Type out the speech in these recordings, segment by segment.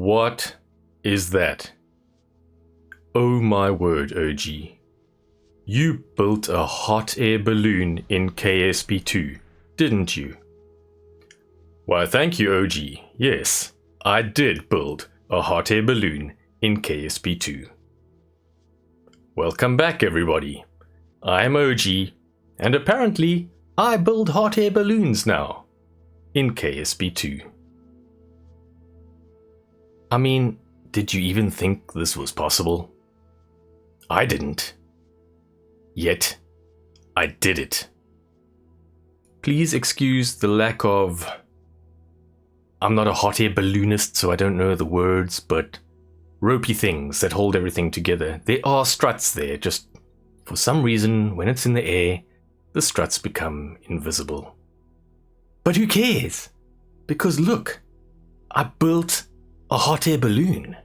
What is that? Oh my word, OG. You built a hot air balloon in KSP2, didn't you? Why, thank you, OG. Yes, I did build a hot air balloon in KSP2. Welcome back, everybody. I'm OG, and apparently I build hot air balloons now in KSP2. I mean, did you even think this was possible? I didn't. Yet, I did it. Please excuse the lack of... I'm not a hot air balloonist, so I don't know the words, but ropey things that hold everything together. There are struts there, just for some reason, when it's in the air, the struts become invisible. But who cares? Because look, I built a hot air balloon.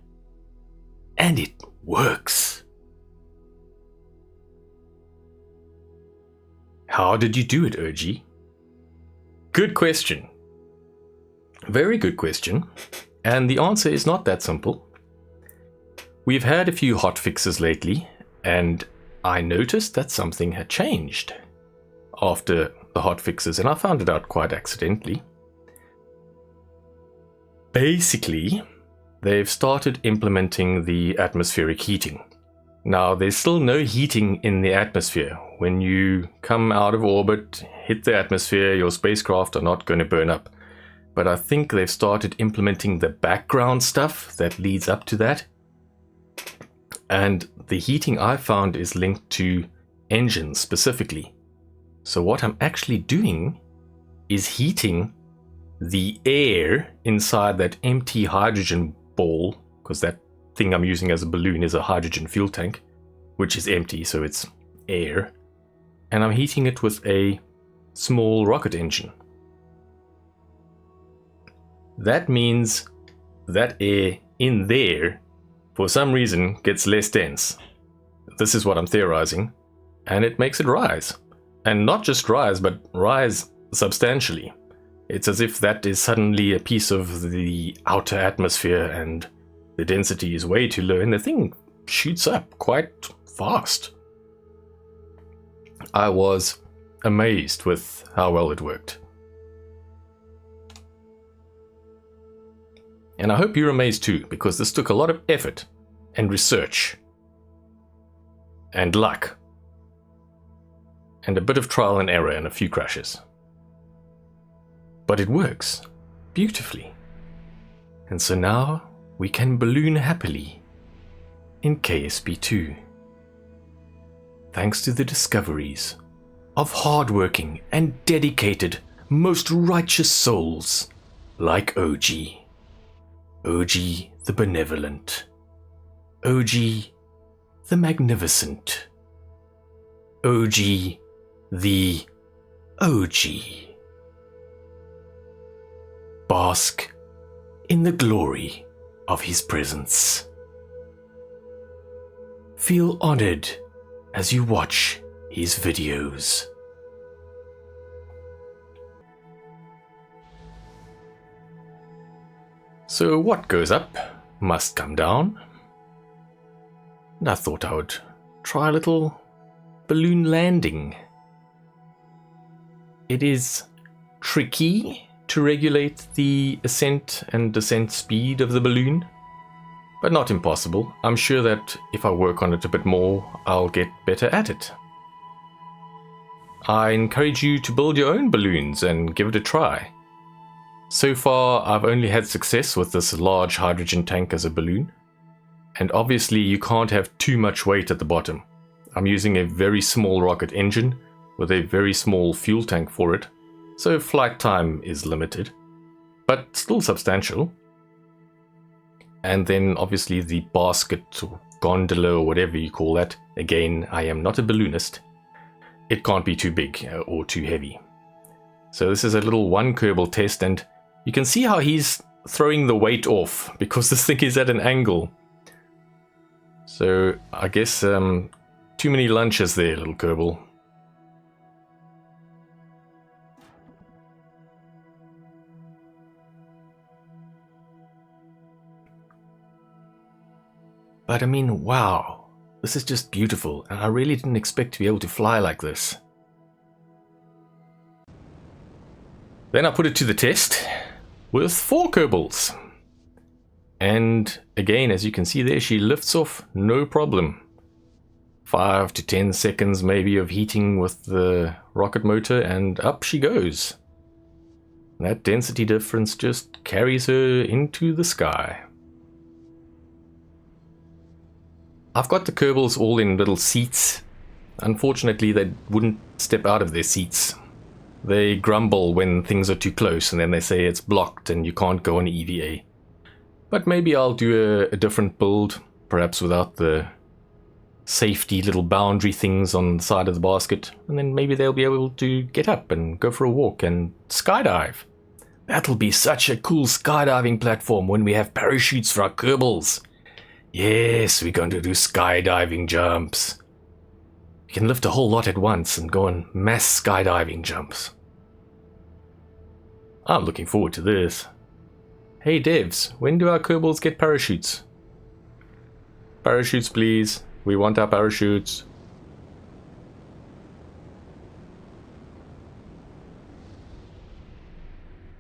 And it works. How did you do it, OG? Good question. Very good question. And the answer is not that simple. We've had a few hot fixes lately, and I noticed that something had changed after the hot fixes, and I found it out quite accidentally. Basically, they've started implementing the atmospheric heating. Now, there's still no heating in the atmosphere. When you come out of orbit, hit the atmosphere, your spacecraft are not going to burn up. But I think they've started implementing the background stuff that leads up to that. And the heating I found is linked to engines specifically. So what I'm actually doing is heating the air inside that empty hydrogen ball, because that thing I'm using as a balloon is a hydrogen fuel tank, which is empty, so it's air. And I'm heating it with a small rocket engine. That means that air in there, for some reason, gets less dense. This is what I'm theorizing, and it makes it rise. And not just rise, but rise substantially. It's as if that is suddenly a piece of the outer atmosphere and the density is way too low, and the thing shoots up quite fast. I was amazed with how well it worked. And I hope you're amazed too, because this took a lot of effort and research and luck and a bit of trial and error and a few crashes. But it works beautifully. And so now we can balloon happily in KSP2. Thanks to the discoveries of hardworking and dedicated, most righteous souls like OG. OG the benevolent. OG the magnificent. OG the OG. Bask in the glory of his presence. Feel honored as you watch his videos. So what goes up must come down. And I thought I would try a little balloon landing. It is tricky to regulate the ascent and descent speed of the balloon, but not impossible. I'm sure that if I work on it a bit more, I'll get better at it. I encourage you to build your own balloons and give it a try. So far, I've only had success with this large hydrogen tank as a balloon. And obviously, you can't have too much weight at the bottom. I'm using a very small rocket engine with a very small fuel tank for it, so flight time is limited, but still substantial. And then obviously the basket or gondola or whatever you call that. Again, I am not a balloonist. It can't be too big or too heavy. So this is a little one Kerbal test, and you can see how he's throwing the weight off because this thing is at an angle. So I guess too many lunches there, little Kerbal. But I mean, wow, this is just beautiful, and I really didn't expect to be able to fly like this. Then I put it to the test with 4 Kerbals. And again, as you can see there, she lifts off no problem. 5 to 10 seconds maybe of heating with the rocket motor, and up she goes. That density difference just carries her into the sky. I've got the Kerbals all in little seats. Unfortunately, they wouldn't step out of their seats. They grumble when things are too close, and then they say it's blocked and you can't go on EVA. But maybe I'll do a different build, perhaps without the safety little boundary things on the side of the basket, and then maybe they'll be able to get up and go for a walk and skydive. That'll be such a cool skydiving platform when we have parachutes for our Kerbals. Yes, we're going to do skydiving jumps. You can lift a whole lot at once and go on mass skydiving jumps. I'm looking forward to this. Hey devs, when do our Kerbals get parachutes? Parachutes please, we want our parachutes.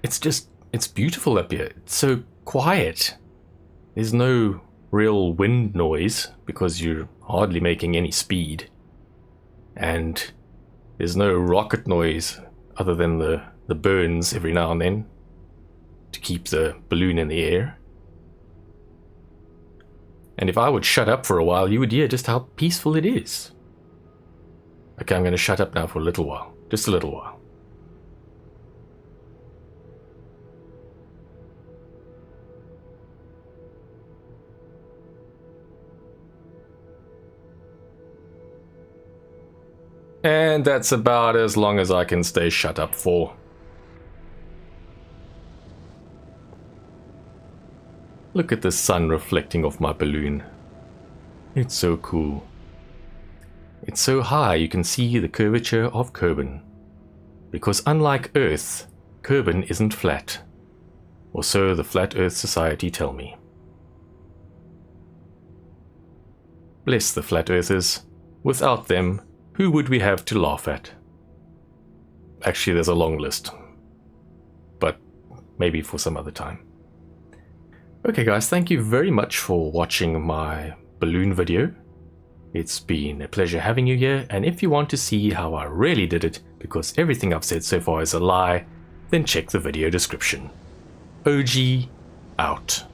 It's beautiful up here. It's so quiet. There's no real wind noise because you're hardly making any speed. And there's no rocket noise other than the burns every now and then to keep the balloon in the air. And if I would shut up for a while, you would hear just how peaceful it is. Okay, I'm going to shut up now for a little while. Just a little while. And that's about as long as I can stay shut up for. Look at the sun reflecting off my balloon. It's so cool. It's so high you can see the curvature of Kerbin. Because unlike Earth, Kerbin isn't flat. Or so the Flat Earth Society tell me. Bless the Flat Earthers. Without them, who would we have to laugh at? Actually, there's a long list. But maybe for some other time. Okay guys, thank you very much for watching my balloon video. It's been a pleasure having you here, and if you want to see how I really did it, because everything I've said so far is a lie, then check the video description. OG out.